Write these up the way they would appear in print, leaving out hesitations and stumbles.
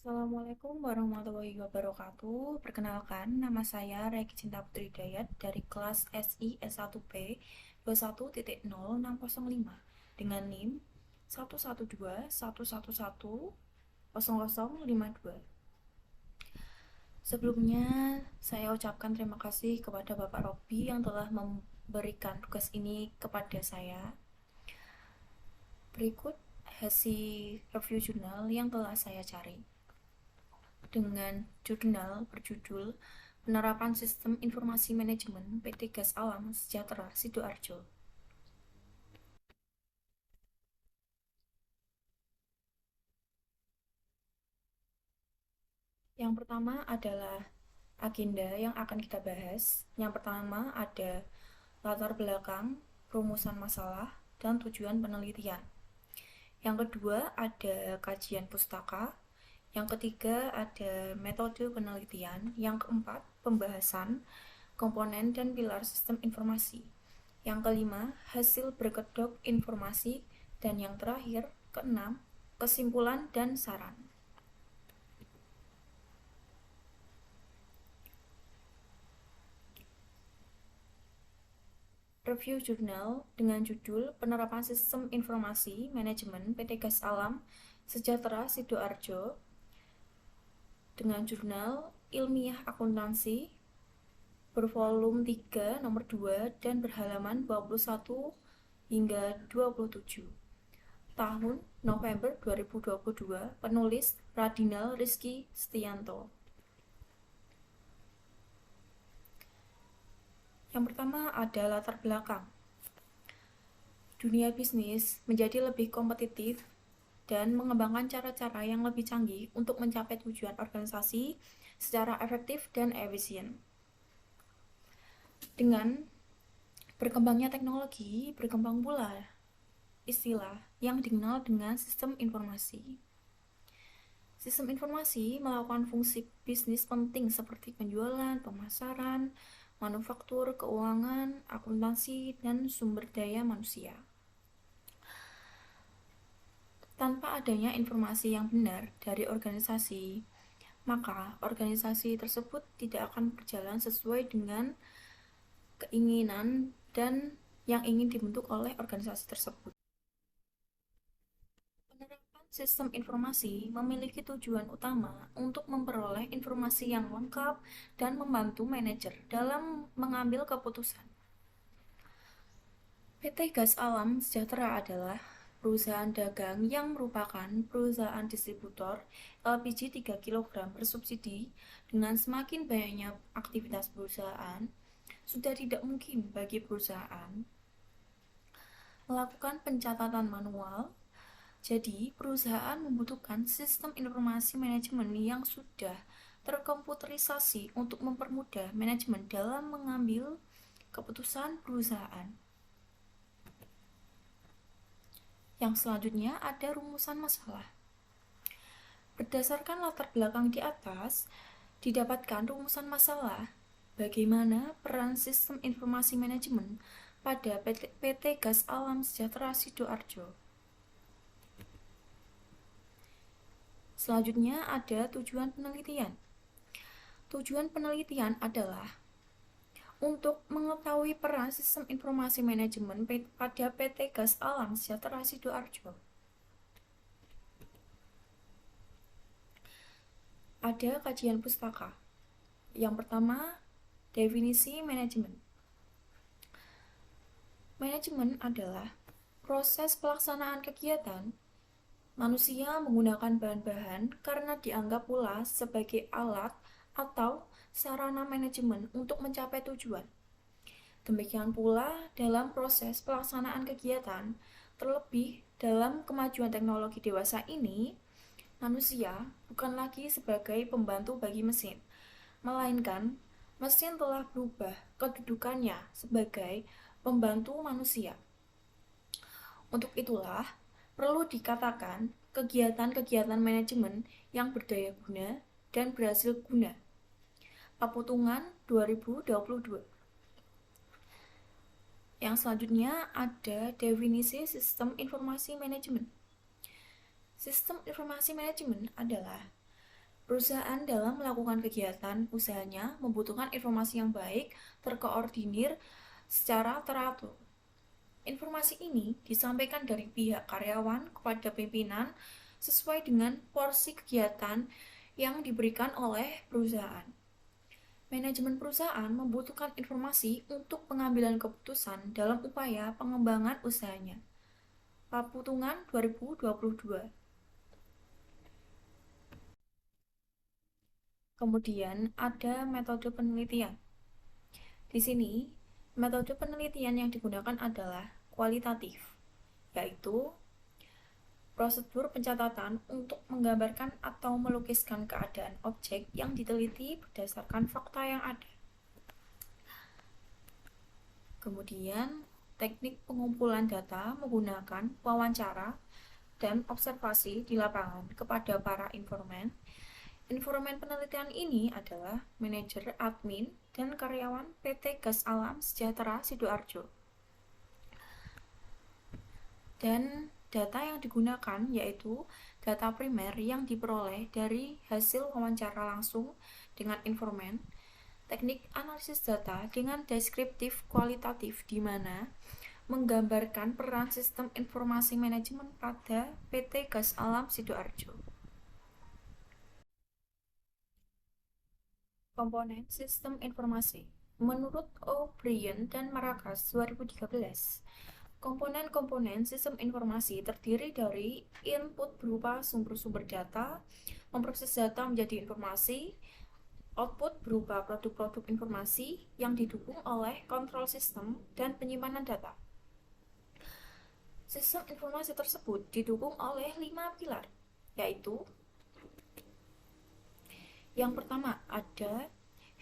Assalamualaikum warahmatullahi wabarakatuh. Perkenalkan, nama saya Reki Cinta Putri Dayat dari kelas SI S1P 21.0605 dengan NIM 11211100052. Sebelumnya, saya ucapkan terima kasih kepada Bapak Robi yang telah memberikan tugas ini kepada saya. Berikut hasil review jurnal yang telah saya cari. Dengan jurnal berjudul Penerapan Sistem Informasi Manajemen PT Gas Alam Sejahtera Sidoarjo. Yang pertama adalah agenda yang akan kita bahas. Yang pertama ada latar belakang, rumusan masalah, dan tujuan penelitian. Yang kedua ada kajian pustaka. Yang ketiga ada metode penelitian. Yang keempat pembahasan komponen dan pilar sistem informasi. Yang kelima hasil berkedok informasi. Dan yang terakhir keenam kesimpulan dan saran. Review jurnal dengan judul Penerapan Sistem Informasi Manajemen PT Gas Alam Sejahtera Sidoarjo dengan jurnal Ilmiah Akuntansi bervolume 3 nomor 2 dan berhalaman 21 hingga 27. Tahun November 2022, penulis Radinal Rizky Setianto. Yang pertama ada latar belakang. Dunia bisnis menjadi lebih kompetitif dan mengembangkan cara-cara yang lebih canggih untuk mencapai tujuan organisasi secara efektif dan efisien. Dengan berkembangnya teknologi, berkembang pula istilah yang dikenal dengan sistem informasi. Sistem informasi melakukan fungsi bisnis penting seperti penjualan, pemasaran, manufaktur, keuangan, akuntansi, dan sumber daya manusia. Tanpa adanya informasi yang benar dari organisasi, maka organisasi tersebut tidak akan berjalan sesuai dengan keinginan dan yang ingin dibentuk oleh organisasi tersebut. Penerapan sistem informasi memiliki tujuan utama untuk memperoleh informasi yang lengkap dan membantu manajer dalam mengambil keputusan. PT Gas Alam Sejahtera adalah perusahaan dagang yang merupakan perusahaan distributor LPG 3 kg bersubsidi. Dengan semakin banyaknya aktivitas perusahaan, sudah tidak mungkin bagi perusahaan melakukan pencatatan manual. Jadi, perusahaan membutuhkan sistem informasi manajemen yang sudah terkomputerisasi untuk mempermudah manajemen dalam mengambil keputusan perusahaan. Yang selanjutnya ada rumusan masalah. Berdasarkan latar belakang di atas, didapatkan rumusan masalah bagaimana peran sistem informasi manajemen pada PT Gas Alam Sejahtera Sidoarjo. Selanjutnya ada tujuan penelitian. Tujuan penelitian adalah untuk mengetahui peran sistem informasi manajemen pada PT Gas Alam Sejahtera Sidoarjo. Ada kajian pustaka. Yang pertama, definisi manajemen. Manajemen adalah proses pelaksanaan kegiatan manusia menggunakan bahan-bahan karena dianggap pula sebagai alat atau sarana manajemen untuk mencapai tujuan. Demikian pula dalam proses pelaksanaan kegiatan, terlebih dalam kemajuan teknologi dewasa ini, manusia bukan lagi sebagai pembantu bagi mesin, melainkan mesin telah berubah kedudukannya sebagai pembantu manusia. Untuk itulah, perlu dikatakan kegiatan-kegiatan manajemen yang berdaya guna dan berhasil guna. Paputungan 2022. Yang selanjutnya ada definisi sistem informasi manajemen. Sistem informasi manajemen adalah Perusahaan dalam melakukan kegiatan usahanya membutuhkan informasi yang baik, terkoordinir, secara teratur. Informasi ini disampaikan dari pihak karyawan kepada pimpinan sesuai dengan porsi kegiatan yang diberikan oleh perusahaan. Manajemen perusahaan membutuhkan informasi untuk pengambilan keputusan dalam upaya pengembangan usahanya. Paputungan 2022. Kemudian ada metode penelitian. Di sini, metode penelitian yang digunakan adalah kualitatif, yaitu prosedur pencatatan untuk menggambarkan atau melukiskan keadaan objek yang diteliti berdasarkan fakta yang ada. Kemudian, teknik pengumpulan data menggunakan wawancara dan observasi di lapangan kepada para informan. Informan penelitian ini adalah manajer, admin, dan karyawan PT Gas Alam Sejahtera Sidoarjo. Dan data yang digunakan yaitu data primer yang diperoleh dari hasil wawancara langsung dengan informan, teknik analisis data dengan deskriptif kualitatif di mana menggambarkan peran sistem informasi manajemen pada PT Gas Alam Sidoarjo. Komponen sistem informasi. Menurut O'Brien dan Maracas 2013, komponen-komponen sistem informasi terdiri dari input berupa sumber-sumber data, memproses data menjadi informasi, output berupa produk-produk informasi yang didukung oleh kontrol sistem dan penyimpanan data. Sistem informasi tersebut didukung oleh 5 pilar, yaitu yang pertama ada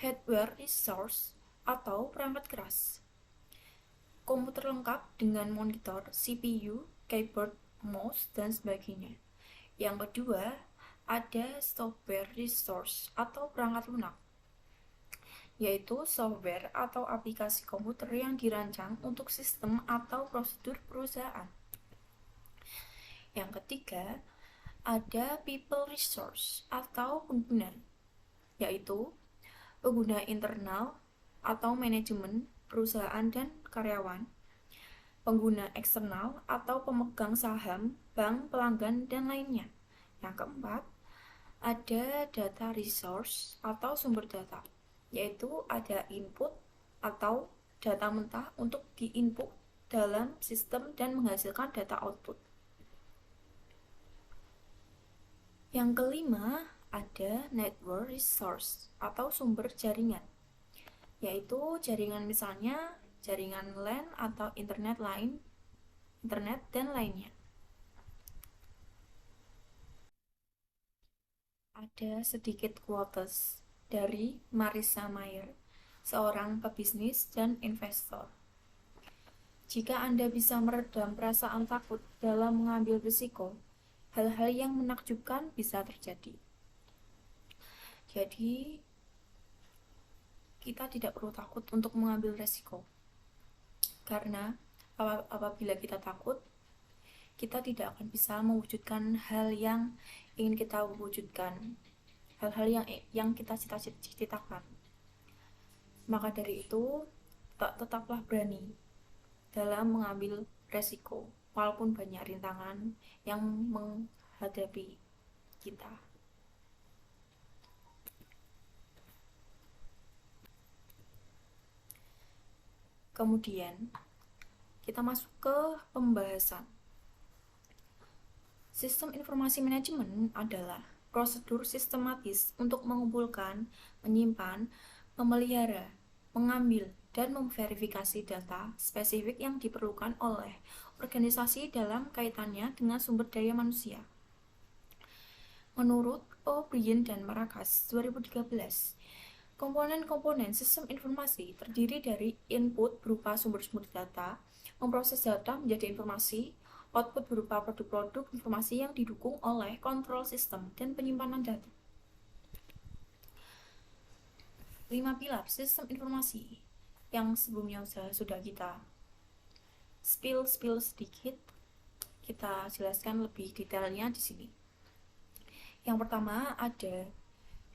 hardware resource atau perangkat keras. Komputer lengkap dengan monitor, CPU, keyboard, mouse, dan sebagainya. Yang kedua, ada software resource atau perangkat lunak, yaitu software atau aplikasi komputer yang dirancang untuk sistem atau prosedur perusahaan. Yang ketiga, ada people resource atau pengguna, yaitu pengguna internal atau manajemen perusahaan dan karyawan, pengguna eksternal atau pemegang saham, bank, pelanggan, dan lainnya. Yang keempat, ada data resource atau sumber data, yaitu ada input atau data mentah untuk diinput dalam sistem dan menghasilkan data output. Yang kelima, ada network resource atau sumber jaringan, yaitu jaringan misalnya jaringan LAN atau internet dan lainnya. Ada sedikit quotes dari Marissa Mayer, seorang pebisnis dan investor. Jika Anda bisa meredam perasaan takut dalam mengambil risiko, hal-hal yang menakjubkan bisa terjadi. Jadi, kita tidak perlu takut untuk mengambil resiko. Karena apabila kita takut, kita tidak akan bisa mewujudkan hal yang ingin kita wujudkan, hal-hal yang kita cita-citakan. Maka dari itu, tetaplah berani dalam mengambil resiko, walaupun banyak rintangan yang menghadapi kita. Kemudian, kita masuk ke pembahasan. Sistem informasi manajemen adalah prosedur sistematis untuk mengumpulkan, menyimpan, memelihara, mengambil, dan memverifikasi data spesifik yang diperlukan oleh organisasi dalam kaitannya dengan sumber daya manusia. Menurut O'Brien dan Maracas 2013, komponen-komponen sistem informasi terdiri dari input berupa sumber-sumber data, memproses data menjadi informasi, output berupa produk-produk informasi yang didukung oleh kontrol sistem dan penyimpanan data. 5 pilar sistem informasi yang sebelumnya sudah kita spill sedikit, kita jelaskan lebih detailnya di sini. Yang pertama ada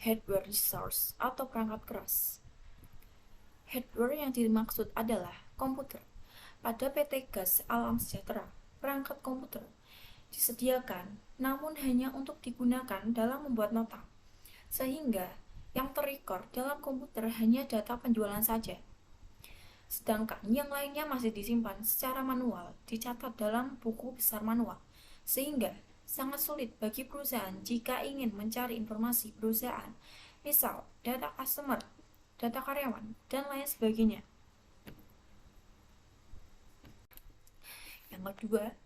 hardware resource atau perangkat keras. Hardware yang dimaksud adalah komputer. Pada PT Gas Alam Sejahtera, perangkat komputer disediakan namun hanya untuk digunakan dalam membuat nota, sehingga yang terrecord dalam komputer hanya data penjualan saja. Sedangkan yang lainnya masih disimpan secara manual, dicatat dalam buku besar manual, sehingga sangat sulit bagi perusahaan jika ingin mencari informasi perusahaan, misal data customer, data karyawan, dan lain sebagainya. Yang kedua,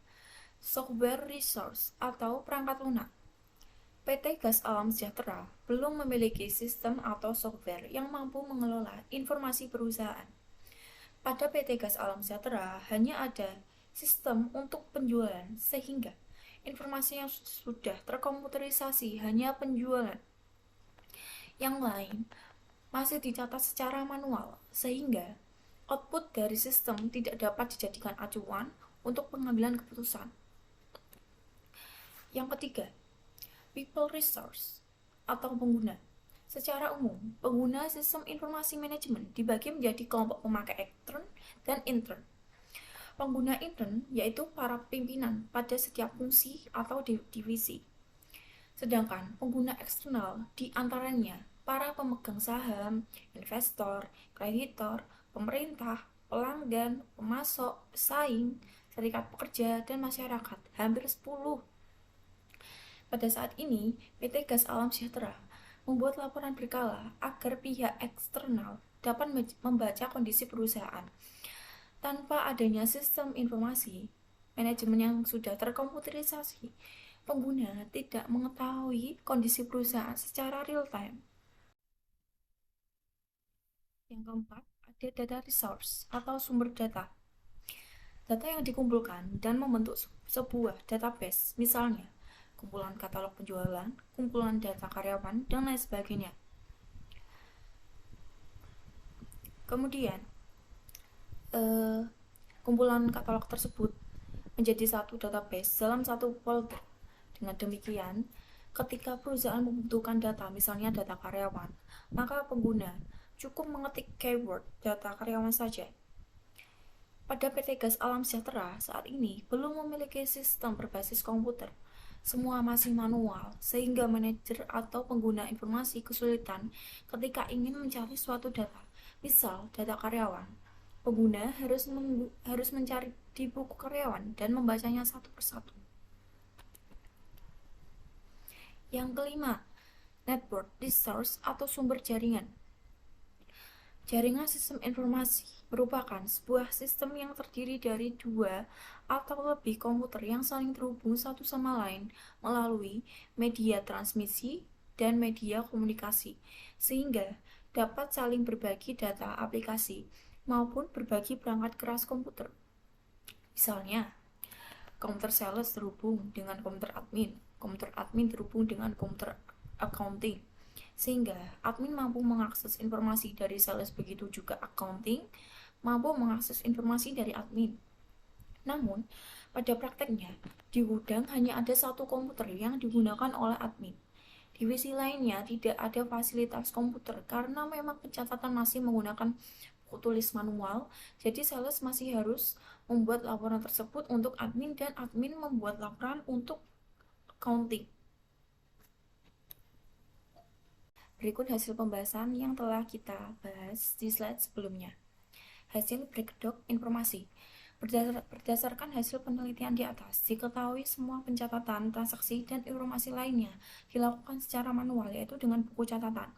software resource atau perangkat lunak. PT Gas Alam Sejahtera belum memiliki sistem atau software yang mampu mengelola informasi perusahaan. Pada PT Gas Alam Sejahtera hanya ada sistem untuk penjualan, sehingga informasi yang sudah terkomputerisasi hanya penjualan. Yang lain masih dicatat secara manual, sehingga output dari sistem tidak dapat dijadikan acuan untuk pengambilan keputusan. Yang ketiga, people resource atau pengguna. Secara umum, pengguna sistem informasi manajemen dibagi menjadi kelompok pemakai ekstern dan intern. Pengguna intern yaitu para pimpinan pada setiap fungsi atau divisi. Sedangkan pengguna eksternal diantaranya para pemegang saham, investor, kreditor, pemerintah, pelanggan, pemasok, pesaing, serikat pekerja, dan masyarakat. Hampir 10. Pada saat ini, PT Gas Alam Sejahtera membuat laporan berkala agar pihak eksternal dapat membaca kondisi perusahaan. Tanpa adanya sistem informasi manajemen yang sudah terkomputerisasi, pengguna tidak mengetahui kondisi perusahaan secara real time. Yang keempat, ada data resource atau sumber data. Data yang dikumpulkan dan membentuk sebuah database, misalnya kumpulan katalog penjualan, kumpulan data karyawan, dan lain sebagainya. Kemudian, kumpulan katalog tersebut menjadi satu database dalam satu folder. Dengan demikian, ketika perusahaan membutuhkan data, misalnya data karyawan, maka pengguna cukup mengetik keyword data karyawan saja. Pada PT Gas Alam Sejahtera saat ini belum memiliki sistem berbasis komputer. Semua masih manual, sehingga manajer atau pengguna informasi kesulitan ketika ingin mencari suatu data, misal data karyawan. Pengguna harus mencari di buku karyawan dan membacanya satu persatu. Yang kelima, network resource atau sumber jaringan. Jaringan sistem informasi merupakan sebuah sistem yang terdiri dari dua atau lebih komputer yang saling terhubung satu sama lain melalui media transmisi dan media komunikasi, sehingga dapat saling berbagi data aplikasi maupun berbagi perangkat keras komputer. Misalnya, komputer sales terhubung dengan komputer admin terhubung dengan komputer accounting, sehingga admin mampu mengakses informasi dari sales, begitu juga accounting mampu mengakses informasi dari admin. Namun, pada prakteknya, di gudang hanya ada satu komputer yang digunakan oleh admin. Divisi lainnya tidak ada fasilitas komputer karena memang pencatatan masih menggunakan buku tulis manual, jadi sales masih harus membuat laporan tersebut untuk admin dan admin membuat laporan untuk accounting. Berikut hasil pembahasan yang telah kita bahas di slide sebelumnya. Hasil breakdown informasi. Berdasarkan hasil penelitian di atas, diketahui semua pencatatan, transaksi, dan informasi lainnya dilakukan secara manual, yaitu dengan buku catatan.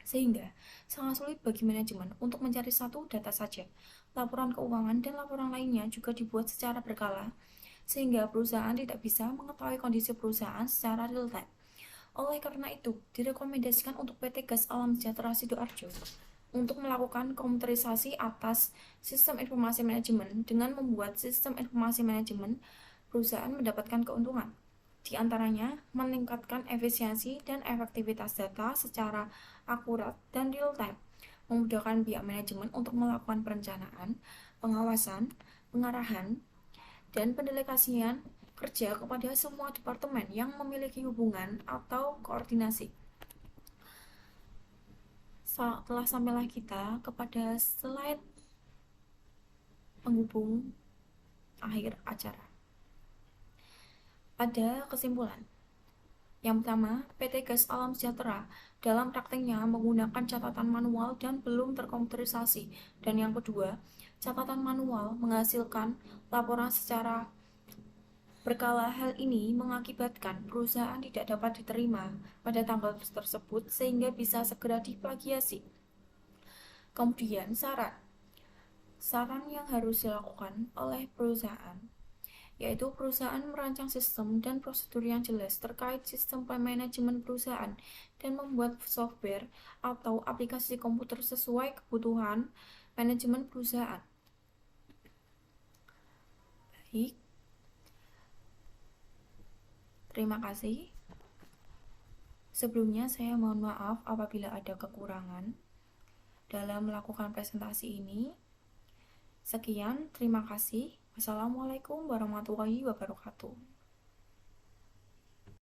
Sehingga sangat sulit bagi manajemen untuk mencari satu data saja. Laporan keuangan dan laporan lainnya juga dibuat secara berkala, sehingga perusahaan tidak bisa mengetahui kondisi perusahaan secara real time. Oleh karena itu, direkomendasikan untuk PT Gas Alam Sejahtera Sidoarjo untuk melakukan komputerisasi atas sistem informasi manajemen. Dengan membuat sistem informasi manajemen, perusahaan mendapatkan keuntungan. Di antaranya, meningkatkan efisiensi dan efektivitas data secara akurat dan real time, memudahkan pihak manajemen untuk melakukan perencanaan, pengawasan, pengarahan, dan pendelegasian kerja kepada semua departemen yang memiliki hubungan atau koordinasi. telah sampailah kita kepada slide penghubung akhir acara. Pada kesimpulan, yang pertama, PT Gas Alam Sejahtera dalam prakteknya menggunakan catatan manual dan belum terkomputerisasi. Dan yang kedua, catatan manual menghasilkan laporan secara berkala. Hal ini mengakibatkan perusahaan tidak dapat diterima pada tanggal tersebut sehingga bisa segera diplagiasi. Kemudian saran yang harus dilakukan oleh perusahaan, yaitu perusahaan merancang sistem dan prosedur yang jelas terkait sistem manajemen perusahaan dan membuat software atau aplikasi komputer sesuai kebutuhan manajemen perusahaan. Baik, terima kasih. Sebelumnya saya mohon maaf apabila ada kekurangan dalam melakukan presentasi ini. Sekian, terima kasih. Wassalamualaikum warahmatullahi wabarakatuh.